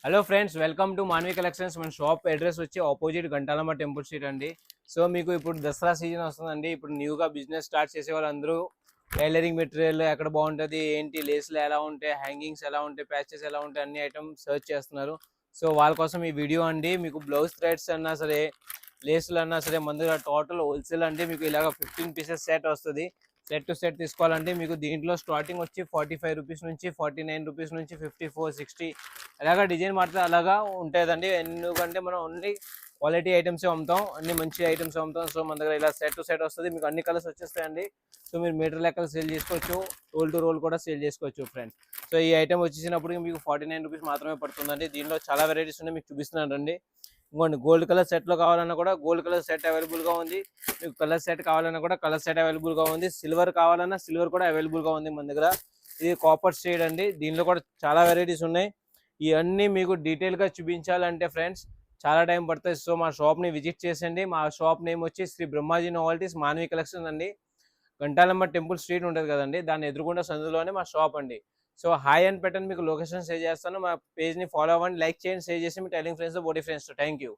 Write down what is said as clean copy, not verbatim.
Hello friends, welcome to Manvi collections. మన shop address వచ్చి opposite Gantalamma temple street అండి. So మీకు ఇప్పుడు దసరా సీజన్ వస్తుందండి. ఇప్పుడు న్యూగా బిజినెస్ స్టార్ట్ చేసే వాళ్ళందరూ టైలరింగ్ మెటీరియల్ ఎక్కడ బాగుంటుంది, ఏంటి, లేస్లు ఎలా ఉంటాయి, హ్యాంగింగ్స్ ఎలా ఉంటాయి, ప్యాచెస్ ఎలా ఉంటాయి, అన్ని ఐటమ్ సర్చ్ చేస్తున్నారు. సో వాళ్ళ కోసం ఈ వీడియో అండి. మీకు బ్లౌజ్ థ్రెడ్స్ అన్నా సరే, లేస్లు అన్నా సరే, మన దగ్గర టోటల్ హోల్సేల్ అంటే మీకు ఇలాగ 15 పీసెస్ సెట్ వస్తుంది. సెట్ టు సెట్ తీసుకోవాలంటే మీకు దీంట్లో స్టార్టింగ్ వచ్చి 45 రూపీస్ నుంచి, 49 రూపీస్ నుంచి, 54, 60 అలాగా డిజైన్ మాత్రం అలాగా ఉంటుందండి. ఎందుకంటే మనం ఓన్లీ క్వాలిటీ ఐటమ్స్ అమ్ముతాం, అన్ని మంచి ఐటమ్స్ అమ్ముతాం. సో మన దగ్గర ఇలా సెట్ టు సెట్ వస్తుంది. మీకు అన్ని కలర్స్ వచ్చేస్తాయండి. సో మీరు మీటర్ లెక్కలు సేల్ చేసుకోవచ్చు, రోల్ టు రోల్ కూడా సేల్ చేసుకోవచ్చు ఫ్రెండ్స్. సో ఈ ఐటమ్ వచ్చేసినప్పుడు మీకు 49 రూపీస్ మాత్రమే పడుతుందండి. దీనిలో చాలా వెరైటీస్ ఉన్నాయి, మీకు చూపిస్తున్నానండి. ఇంకోండి, గోల్డ్ కలర్ సెట్లో కావాలన్నా కూడా గోల్డ్ కలర్ సెట్ అవైలబుల్గా ఉంది. మీకు కలర్ సెట్ కావాలన్నా కూడా కలర్ సెట్ అవైలబుల్గా ఉంది. సిల్వర్ కావాలన్నా సిల్వర్ కూడా అవైలబుల్గా ఉంది మన దగ్గర. ఇది కాపర్ షేడ్ అండి. దీనిలో కూడా చాలా వెరైటీస్ ఉన్నాయి. ఇవన్నీ మీకు డీటెయిల్గా చూపించాలంటే ఫ్రెండ్స్ చాలా టైం పడుతుంది. సో మా షాప్ని విజిట్ చేసండి. మా షాప్ నేమ్ వచ్చి శ్రీ బ్రహ్మాజీ నోవల్టీస్ మాన్వి కలెక్షన్ అండి. గంటాలమ్మ టెంపుల్ స్ట్రీట్ ఉంటుంది కదండి, దాన్ని ఎదురుగుండా సందులోనే మా షాప్ అండి. సో హాయ్ అని పెట్టండి, మీకు లొకేషన్ షేర్ చేస్తాను. మా పేజ్ని ఫాలో అవ్వండి, లైక్ చేయండి, షేర్ చేసి మీ టైలింగ్ ఫ్రెండ్స్, బోడీ ఫ్రెండ్స్. Thank you.